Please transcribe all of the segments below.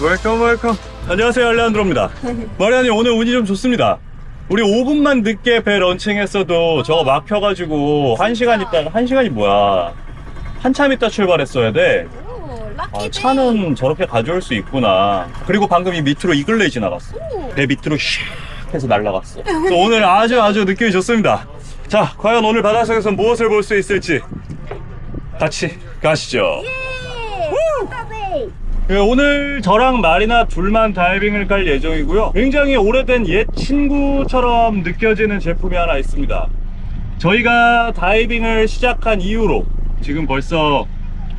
웰컴. 안녕하세요, 알레한드로입니다. 마리아님, 오늘 운이 좀 좋습니다. 우리 5분만 늦게 배 런칭했어도 저거 막혀가지고 1시간 있다가, 1시간이 뭐야, 한참 있다 출발했어야 돼. 오, 아, 럭키 차는 저렇게 가져올 수 있구나. 그리고 방금 이 밑으로 이글레이 지나갔어. 오. 배 밑으로 슉 해서 날아갔어. 그래서 오늘 아주 느낌이 좋습니다. 자, 과연 오늘 바닷속에서 무엇을 볼 수 있을지 같이 가시죠. 예! 네, 오늘 저랑 마리나 둘만 다이빙을 갈 예정이고요. 굉장히 오래된 옛 친구처럼 느껴지는 제품이 하나 있습니다. 저희가 다이빙을 시작한 이후로 지금 벌써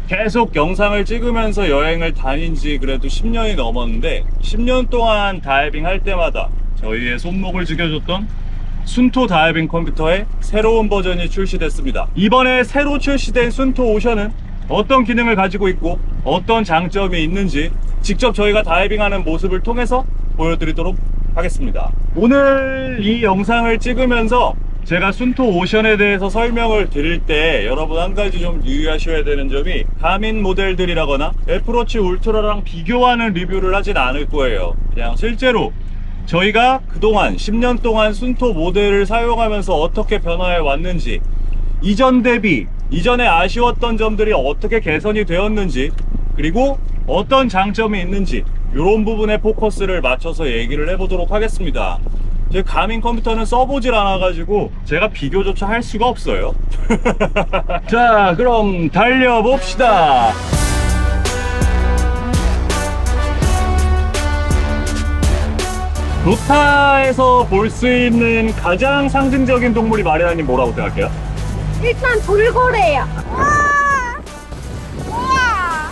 계속 영상을 찍으면서 여행을 다닌 지 그래도 10년이 넘었는데, 10년 동안 다이빙 할 때마다 저희의 손목을 죽여줬던 순토 다이빙 컴퓨터의 새로운 버전이 출시됐습니다. 이번에 새로 출시된 순토 오션은 어떤 기능을 가지고 있고 어떤 장점이 있는지 직접 저희가 다이빙하는 모습을 통해서 보여드리도록 하겠습니다. 오늘 이 영상을 찍으면서 제가 순토 오션에 대해서 설명을 드릴 때 여러분 한 가지 좀 유의하셔야 되는 점이, 가민 모델들이라거나 애플워치 울트라랑 비교하는 리뷰를 하진 않을 거예요. 그냥 실제로 저희가 그동안 10년 동안 순토 모델을 사용하면서 어떻게 변화해 왔는지, 이전 대비 이전에 아쉬웠던 점들이 어떻게 개선이 되었는지, 그리고 어떤 장점이 있는지, 이런 부분에 포커스를 맞춰서 얘기를 해보도록 하겠습니다. 제 가민 컴퓨터는 써보질 않아가지고 제가 비교조차 할 수가 없어요. 자, 그럼 달려봅시다. 로타에서 볼 수 있는 가장 상징적인 동물이 마리아님 뭐라고 생각해요? 일단 돌고래야. 우와! 우와!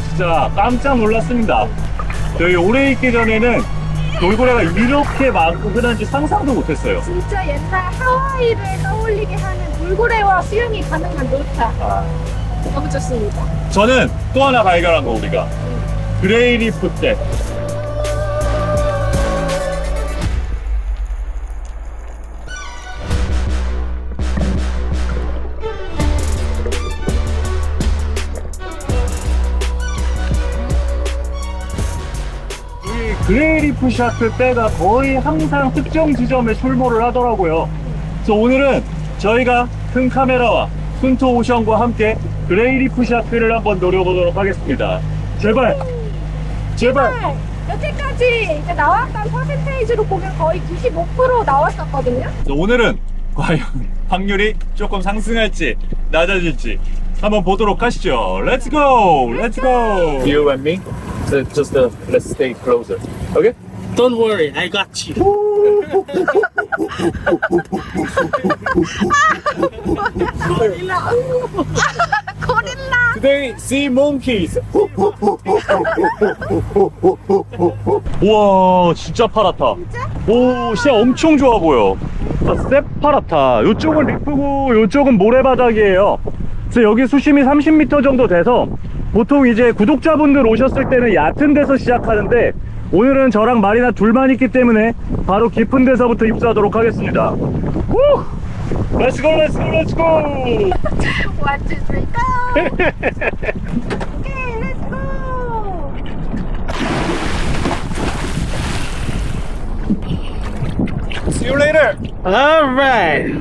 진짜 깜짝 놀랐습니다. 저희 오래 있기 전에는 돌고래가 이렇게 많고 흔한지 상상도 못했어요. 진짜 옛날 하와이를 떠올리게 하는 돌고래와 수영이 가능한 놀타. 너무 좋습니다. 저는 또 하나 발견한 거, 우리가 그레이리프 때 그레이리프 샤크 때가 거의 항상 특정 지점에 출몰을 하더라고요. 그래서 오늘은 저희가 큰 카메라와 순토 오션과 함께 그레이리프 샤크를 한번 노려보도록 하겠습니다. 제발! 여태까지 이제 나왔던 퍼센테이지로 보면 거의 95% 나왔었거든요. 그래서 오늘은 과연 확률이 조금 상승할지 낮아질지 한번 보도록 하시죠. Let's go! Let's go! You and me? So just let's stay closer. Okay? Don't worry, I got you. 고릴라. Today, see monkeys. 우와, 진짜 파랗다. 진짜? 오, 시야 엄청 좋아 보여. 새파랗다. 이쪽은 리프고 이쪽은 모래바닥이에요. 그래서 여기 수심이 30m 정도 돼서 보통 이제 구독자분들 오셨을 때는 얕은 데서 시작하는데, 오늘은 저랑 마리나 둘만 있기 때문에 바로 깊은 데서부터 입수하도록 하겠습니다. 우! Let's go, let's go, let's go! 1, 2, 3, go! Okay, let's go! See you later! Alright.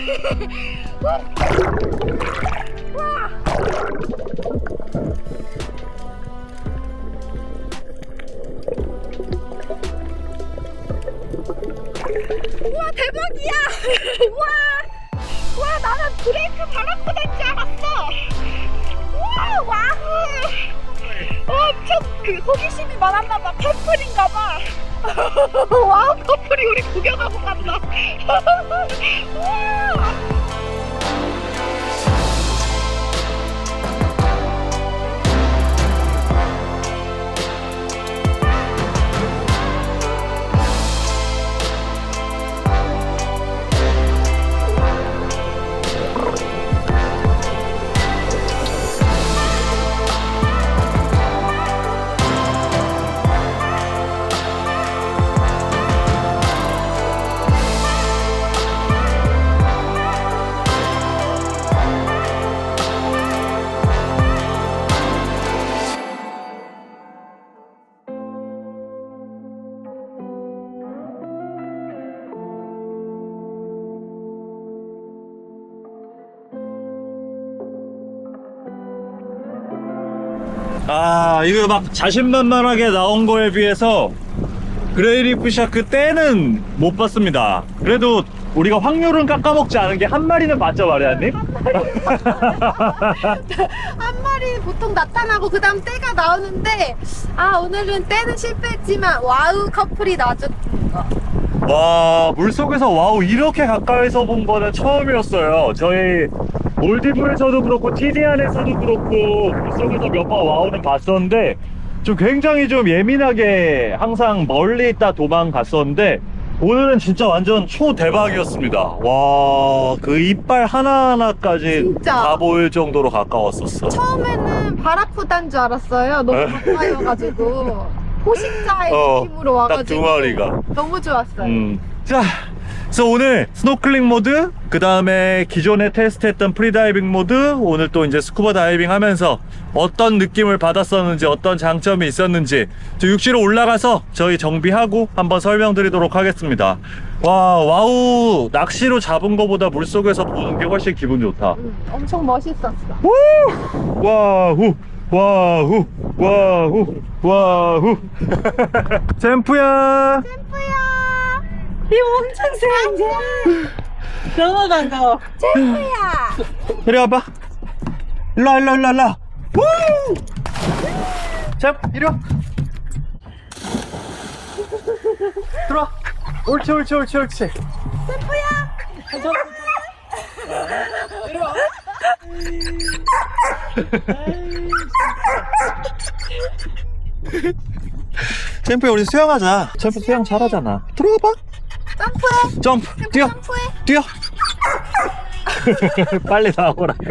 우와 대박이야. 와 나는 브레이크 밟았구나 줄 알았어. 와우. 엄청 그 호기심이 많았나봐. 커플인가봐. 와우 커플이 우리 구경하고 간다. 와. 이거 막 자신만만하게 나온 거에 비해서 그레이리프 샤크 때는 못 봤습니다. 그래도 우리가 확률은 깎아먹지 않은 게 한 마리는 맞죠, 마리아님? 한 마리 보통 나타나고 그 다음 떼가 나오는데 오늘은 떼는 실패했지만 와우 커플이 나왔습니다. 와, 물속에서 와우 이렇게 가까이서 본 거는 처음이었어요. 저희 몰디브에서도 그렇고 티디안에서도 그렇고 물속에서 몇 번 와우는 봤었는데 좀 굉장히 좀 예민하게 항상 멀리 있다 도망갔었는데 오늘은 진짜 완전 초대박이었습니다. 와, 그 이빨 하나하나까지 진짜. 다 보일 정도로 가까웠었어. 처음에는 발 아프단 줄 알았어요. 너무 가까이 와가지고 포식자의 느낌으로 딱 와가지고 두 마리가. 너무 좋았어요. 자, 그래서 오늘 스노클링 모드, 그 다음에 기존에 테스트했던 프리다이빙 모드, 오늘 또 이제 스쿠버 다이빙 하면서 어떤 느낌을 받았었는지, 어떤 장점이 있었는지 저 육지로 올라가서 저희 정비하고 한번 설명드리도록 하겠습니다. 와우, 낚시로 잡은 거보다 물속에서 보는 게 훨씬 기분 좋다. 엄청 멋있었어. 와우. 잼프야. 이 엄청 세한데. 너무 반가워. 잼프야. 이리 와봐. 일로와. 잼, 이리 와. 들어와. 옳지. 잼프야. 이리 와. 잼프야, 우리 수영하자. 잼프 수영 잘하잖아. 들어와봐. 점프해. 점프, 뛰어. 점프해. 뛰어. 빨리 나오라고.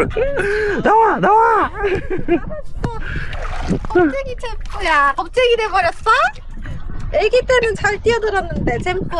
나와. 겁쟁이 잼프야. 겁쟁이 돼버렸어? 애기 때는 잘 뛰어들었는데 잼프.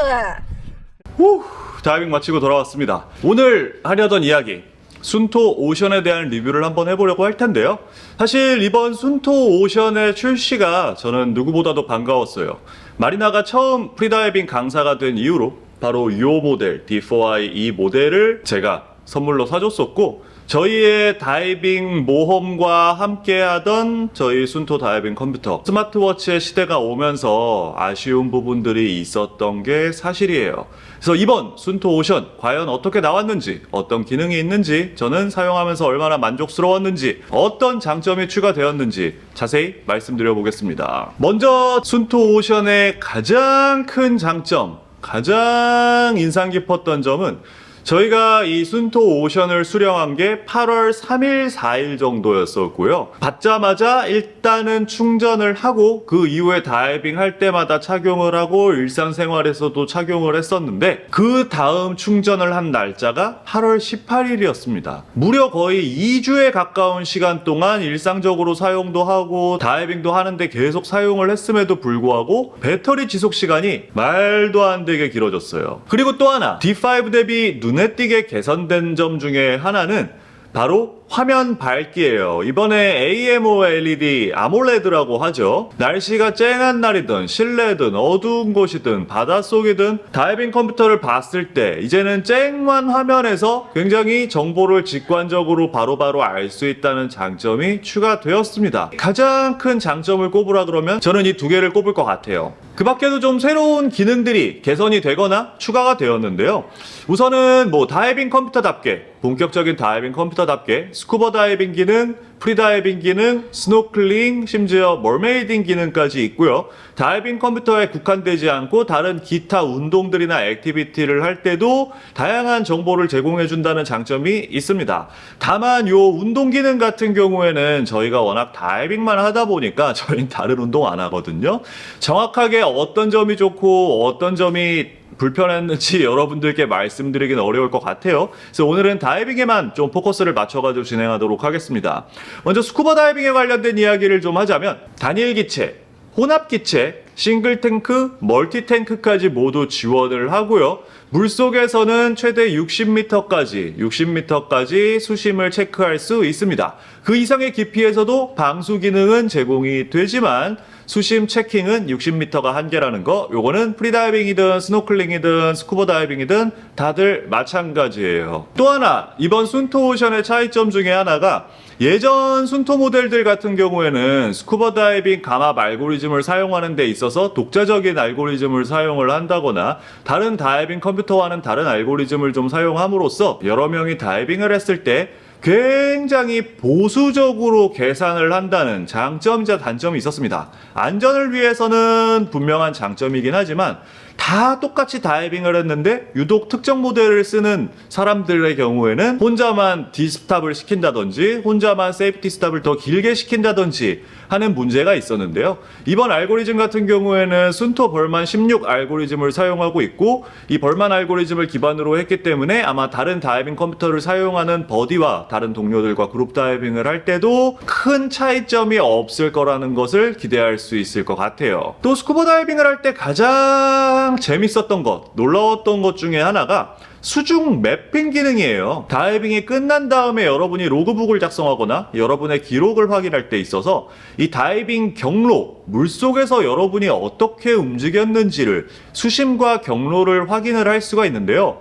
후, 다이빙 마치고 돌아왔습니다. 오늘 하려던 이야기, 순토 오션에 대한 리뷰를 한번 해보려고 할 텐데요. 사실 이번 순토 오션의 출시가 저는 누구보다도 반가웠어요. 마리나가 처음 프리다이빙 강사가 된 이후로 바로 이 모델 D4i 이 모델을 제가 선물로 사줬었고, 저희의 다이빙 모험과 함께하던 저희 순토 다이빙 컴퓨터, 스마트워치의 시대가 오면서 아쉬운 부분들이 있었던 게 사실이에요. 그래서 이번 순토 오션 과연 어떻게 나왔는지, 어떤 기능이 있는지, 저는 사용하면서 얼마나 만족스러웠는지, 어떤 장점이 추가되었는지 자세히 말씀드려 보겠습니다. 먼저 순토 오션의 가장 큰 장점, 가장 인상 깊었던 점은 저희가 이 순토 오션을 수령한 게 8월 3일, 4일 정도였었고요. 받자마자 일단은 충전을 하고 그 이후에 다이빙 할 때마다 착용을 하고 일상생활에서도 착용을 했었는데, 그 다음 충전을 한 날짜가 8월 18일이었습니다. 무려 거의 2주에 가까운 시간 동안 일상적으로 사용도 하고 다이빙도 하는데 계속 사용을 했음에도 불구하고 배터리 지속 시간이 말도 안 되게 길어졌어요. 그리고 또 하나, D5 대비 눈에 띄게 개선된 점 중에 하나는 바로 화면 밝기예요. 이번에 AMOLED 아몰레드라고 하죠. 날씨가 쨍한 날이든 실내든 어두운 곳이든 바닷속이든 다이빙 컴퓨터를 봤을 때 이제는 쨍한 화면에서 굉장히 정보를 직관적으로 바로바로 알 수 있다는 장점이 추가되었습니다. 가장 큰 장점을 꼽으라 그러면 저는 이 두 개를 꼽을 것 같아요. 그 밖에도 좀 새로운 기능들이 개선이 되거나 추가가 되었는데요. 우선은 다이빙 컴퓨터답게, 본격적인 다이빙 컴퓨터답게 스쿠버 다이빙 기능, 프리다이빙 기능, 스노클링, 심지어 머메이딩 기능까지 있고요. 다이빙 컴퓨터에 국한되지 않고 다른 기타 운동들이나 액티비티를 할 때도 다양한 정보를 제공해준다는 장점이 있습니다. 다만 요 운동 기능 같은 경우에는 저희가 워낙 다이빙만 하다 보니까 저희는 다른 운동 안 하거든요. 정확하게 어떤 점이 좋고 어떤 점이 불편했는지 여러분들께 말씀드리긴 어려울 것 같아요. 그래서 오늘은 다이빙에만 좀 포커스를 맞춰가지고 진행하도록 하겠습니다. 먼저 스쿠버 다이빙에 관련된 이야기를 좀 하자면 단일 기체, 혼합 기체, 싱글 탱크, 멀티 탱크까지 모두 지원을 하고요. 물속에서는 최대 60m까지 수심을 체크할 수 있습니다. 그 이상의 깊이에서도 방수 기능은 제공이 되지만 수심 체킹은 60m가 한계라는 거, 요거는 프리다이빙이든 스노클링이든 스쿠버 다이빙이든 다들 마찬가지예요. 또 하나, 이번 순토오션의 차이점 중에 하나가 예전 순토 모델들 같은 경우에는 스쿠버 다이빙 감압 알고리즘을 사용하는 데 있어서 독자적인 알고리즘을 사용을 한다거나 다른 다이빙 컴퓨터와는 다른 알고리즘을 좀 사용함으로써 여러 명이 다이빙을 했을 때 굉장히 보수적으로 계산을 한다는 장점이자 단점이 있었습니다. 안전을 위해서는 분명한 장점이긴 하지만 다 똑같이 다이빙을 했는데 유독 특정 모델을 쓰는 사람들의 경우에는 혼자만 디스탑을 시킨다든지 혼자만 세이프티 스탑을 더 길게 시킨다든지 하는 문제가 있었는데요. 이번 알고리즘 같은 경우에는 순토 벌만 16 알고리즘을 사용하고 있고 이 벌만 알고리즘을 기반으로 했기 때문에 아마 다른 다이빙 컴퓨터를 사용하는 버디와 다른 동료들과 그룹 다이빙을 할 때도 큰 차이점이 없을 거라는 것을 기대할 수 있을 것 같아요. 또 스쿠버 다이빙을 할 때 가장 재밌었던 것, 놀라웠던 것 중에 하나가 수중 매핑 기능이에요. 다이빙이 끝난 다음에 여러분이 로그북을 작성하거나 여러분의 기록을 확인할 때 있어서 이 다이빙 경로, 물속에서 여러분이 어떻게 움직였는지를 수심과 경로를 확인을 할 수가 있는데요.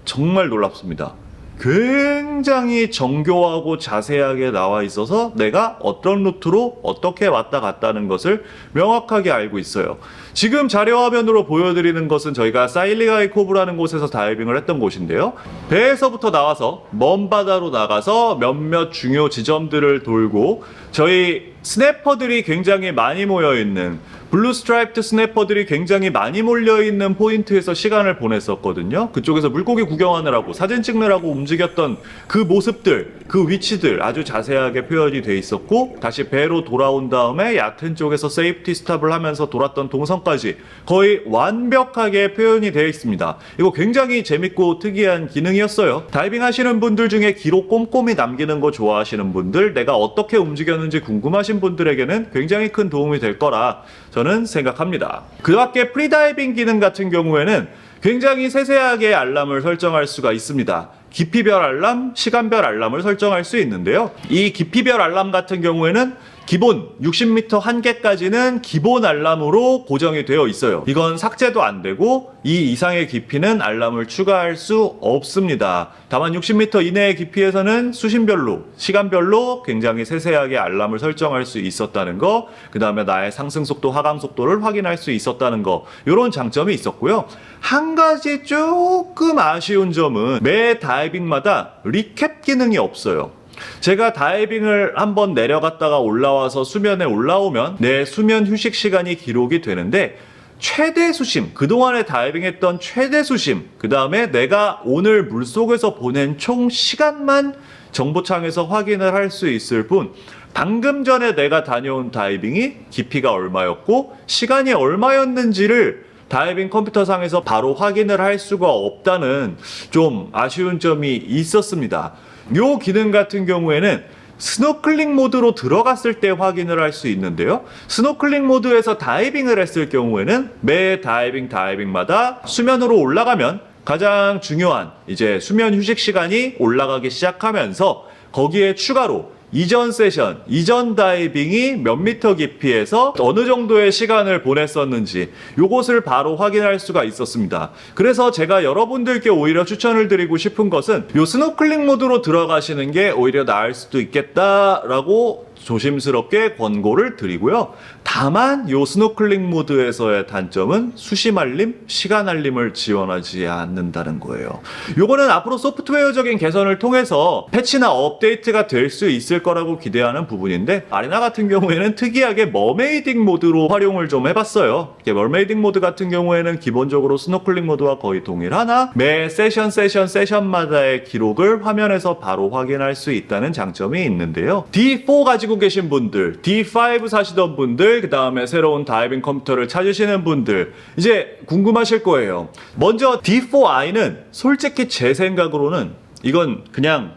정말 놀랍습니다. 굉장히 정교하고 자세하게 나와 있어서 내가 어떤 루트로 어떻게 왔다 갔다는 것을 명확하게 알고 있어요. 지금 자료 화면으로 보여드리는 것은 저희가 사일리가이 코브라는 곳에서 다이빙을 했던 곳인데요. 배에서부터 나와서 먼 바다로 나가서 몇몇 중요 지점들을 돌고 저희 스냅퍼들이 굉장히 많이 모여있는 블루 스트라이프드 스냅퍼들이 굉장히 많이 몰려있는 포인트에서 시간을 보냈었거든요. 그쪽에서 물고기 구경하느라고 사진 찍느라고 움직였던 그 모습들, 그 위치들 아주 자세하게 표현이 돼 있었고 다시 배로 돌아온 다음에 얕은 쪽에서 세이프티 스탑을 하면서 돌았던 동선까지 거의 완벽하게 표현이 되어 있습니다. 이거 굉장히 재밌고 특이한 기능이었어요. 다이빙 하시는 분들 중에 기록 꼼꼼히 남기는 거 좋아하시는 분들, 내가 어떻게 움직였는지 궁금하신 분들에게는 굉장히 큰 도움이 될 거라 저는 생각합니다. 그 밖에 프리다이빙 기능 같은 경우에는 굉장히 세세하게 알람을 설정할 수가 있습니다. 깊이별 알람, 시간별 알람을 설정할 수 있는데요. 이 깊이별 알람 같은 경우에는 기본 60m 한계까지는 기본 알람으로 고정이 되어 있어요. 이건 삭제도 안 되고 이 이상의 깊이는 알람을 추가할 수 없습니다. 다만 60m 이내의 깊이에서는 수심별로, 시간별로 굉장히 세세하게 알람을 설정할 수 있었다는 거, 그 다음에 나의 상승 속도, 하강 속도를 확인할 수 있었다는 거, 이런 장점이 있었고요. 한 가지 조금 아쉬운 점은 매 다이빙마다 리캡 기능이 없어요. 제가 다이빙을 한번 내려갔다가 올라와서 수면에 올라오면 내 수면 휴식 시간이 기록이 되는데 최대 수심, 그동안에 다이빙했던 최대 수심, 그 다음에 내가 오늘 물속에서 보낸 총 시간만 정보창에서 확인을 할 수 있을 뿐 방금 전에 내가 다녀온 다이빙이 깊이가 얼마였고 시간이 얼마였는지를 다이빙 컴퓨터상에서 바로 확인을 할 수가 없다는 좀 아쉬운 점이 있었습니다. 요 기능 같은 경우에는 스노클링 모드로 들어갔을 때 확인을 할 수 있는데요. 스노클링 모드에서 다이빙을 했을 경우에는 매 다이빙마다 수면으로 올라가면 가장 중요한 이제 수면 휴식 시간이 올라가기 시작하면서 거기에 추가로 이전 세션, 이전 다이빙이 몇 미터 깊이에서 어느 정도의 시간을 보냈었는지 요것을 바로 확인할 수가 있었습니다. 그래서 제가 여러분들께 오히려 추천을 드리고 싶은 것은 요 스노클링 모드로 들어가시는 게 오히려 나을 수도 있겠다라고 조심스럽게 권고를 드리고요. 다만 요 스노클링 모드에서의 단점은 수심 알림, 시간 알림을 지원하지 않는다는 거예요. 요거는 앞으로 소프트웨어적인 개선을 통해서 패치나 업데이트가 될 수 있을 거라고 기대하는 부분인데, 아레나 같은 경우에는 특이하게 머메이딩 모드로 활용을 좀 해봤어요. 머메이딩 모드 같은 경우에는 기본적으로 스노클링 모드와 거의 동일하나 매 세션마다의 기록을 화면에서 바로 확인할 수 있다는 장점이 있는데요. D4 가지고 계신 분들, D5 사시던 분들, 그 다음에 새로운 다이빙 컴퓨터를 찾으시는 분들 이제 궁금하실 거예요. 먼저 D4i는 솔직히 제 생각으로는 이건 그냥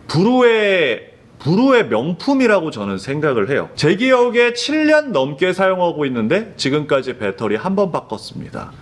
불후의 명품이라고 저는 생각을 해요. 제 기억에 7년 넘게 사용하고 있는데 지금까지 배터리 한 번 바꿨습니다.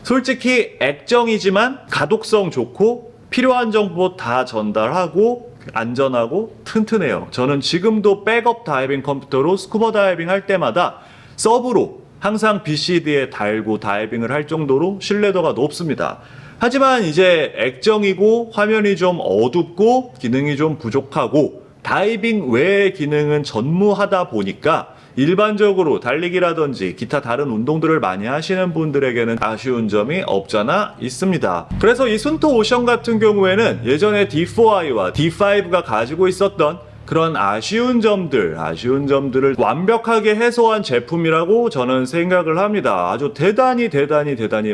솔직히 액정이지만 가독성 좋고 필요한 정보 다 전달하고 안전하고 튼튼해요. 저는 지금도 백업 다이빙 컴퓨터로 스쿠버 다이빙 할 때마다 서브로 항상 BCD에 달고 다이빙을 할 정도로 신뢰도가 높습니다. 하지만 이제 액정이고 화면이 좀 어둡고 기능이 좀 부족하고 다이빙 외의 기능은 전무하다 보니까 일반적으로 달리기라든지 기타 다른 운동들을 많이 하시는 분들에게는 아쉬운 점이 없잖아 있습니다. 그래서 이 순토 오션 같은 경우에는 예전에 D4i와 D5가 가지고 있었던 그런 아쉬운 점들을 완벽하게 해소한 제품이라고 저는 생각을 합니다. 아주 대단히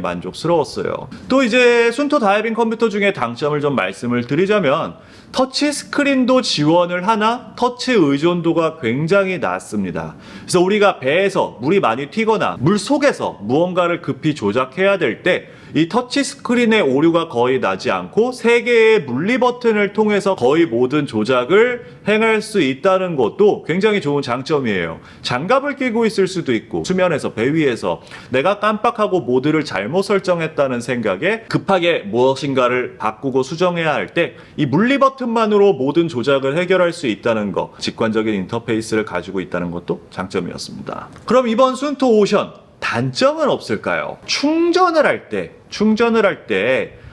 만족스러웠어요. 또 이제 순토 다이빙 컴퓨터 중에 장점을 좀 말씀을 드리자면 터치 스크린도 지원을 하나 터치 의존도가 굉장히 낮습니다. 그래서 우리가 배에서 물이 많이 튀거나 물 속에서 무언가를 급히 조작해야 될 때 이 터치 스크린의 오류가 거의 나지 않고 3개의 물리 버튼을 통해서 거의 모든 조작을 행할 수 있다는 것도 굉장히 좋은 장점이에요. 장갑을 끼고 있을 수도 있고 수면에서 배 위에서 내가 깜빡하고 모드를 잘못 설정했다는 생각에 급하게 무엇인가를 바꾸고 수정해야 할 때 이 물리 버튼만으로 모든 조작을 해결할 수 있다는 거, 직관적인 인터페이스를 가지고 있다는 것도 장점이었습니다. 그럼 이번 순토 오션 단점은 없을까요? 충전을 할 때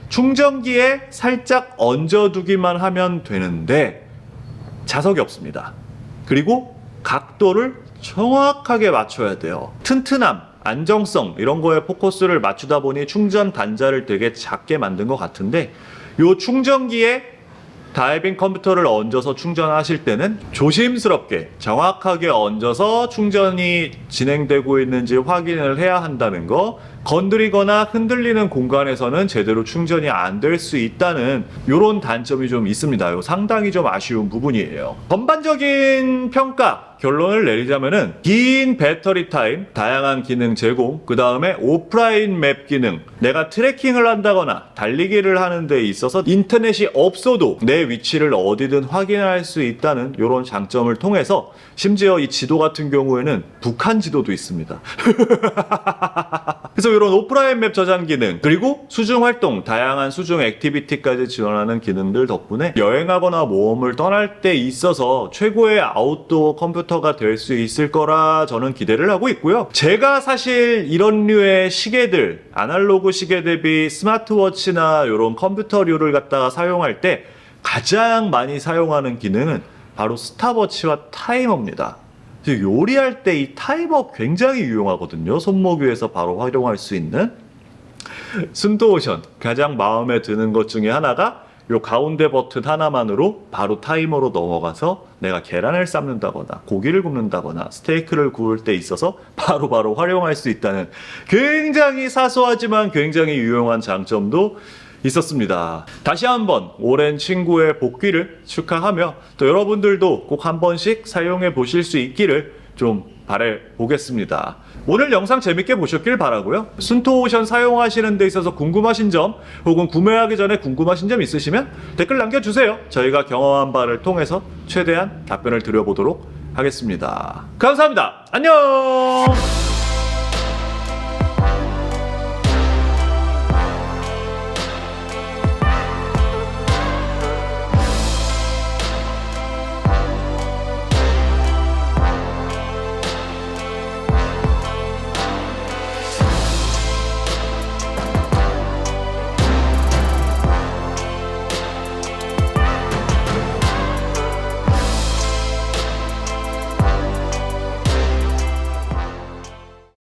충전기에 살짝 얹어두기만 하면 되는데 자석이 없습니다. 그리고 각도를 정확하게 맞춰야 돼요. 튼튼함, 안정성 이런 거에 포커스를 맞추다 보니 충전 단자를 되게 작게 만든 것 같은데 요 충전기에 다이빙 컴퓨터를 얹어서 충전하실 때는 조심스럽게 정확하게 얹어서 충전이 진행되고 있는지 확인을 해야 한다는 거, 건드리거나 흔들리는 공간에서는 제대로 충전이 안 될 수 있다는 이런 단점이 좀 있습니다. 요 상당히 좀 아쉬운 부분이에요. 전반적인 평가 결론을 내리자면은 긴 배터리 타임, 다양한 기능 제공, 그 다음에 오프라인 맵 기능, 내가 트래킹을 한다거나 달리기를 하는 데 있어서 인터넷이 없어도 내 위치를 어디든 확인할 수 있다는 이런 장점을 통해서 심지어 이 지도 같은 경우에는 북한 지도도 있습니다. 그래서 이런 오프라인 맵 저장 기능, 그리고 수중 활동, 다양한 수중 액티비티까지 지원하는 기능들 덕분에 여행하거나 모험을 떠날 때 있어서 최고의 아웃도어 컴퓨터가 될 수 있을 거라 저는 기대를 하고 있고요. 제가 사실 이런 류의 시계들, 아날로그 시계 대비 스마트워치나 이런 컴퓨터류를 갖다가 사용할 때 가장 많이 사용하는 기능은 바로 스탑워치와 타이머입니다. 요리할 때 이 타이머 굉장히 유용하거든요. 손목 위에서 바로 활용할 수 있는. 순토 오션 가장 마음에 드는 것 중에 하나가 요 가운데 버튼 하나만으로 바로 타이머로 넘어가서 내가 계란을 삶는다거나 고기를 굽는다거나 스테이크를 구울 때 있어서 바로 활용할 수 있다는 굉장히 사소하지만 굉장히 유용한 장점도 있었습니다. 다시 한번 오랜 친구의 복귀를 축하하며 또 여러분들도 꼭 한 번씩 사용해 보실 수 있기를 좀 바래 보겠습니다. 오늘 영상 재밌게 보셨길 바라고요. 순토 오션 사용하시는 데 있어서 궁금하신 점 혹은 구매하기 전에 궁금하신 점 있으시면 댓글 남겨주세요. 저희가 경험한 바를 통해서 최대한 답변을 드려보도록 하겠습니다. 감사합니다. 안녕.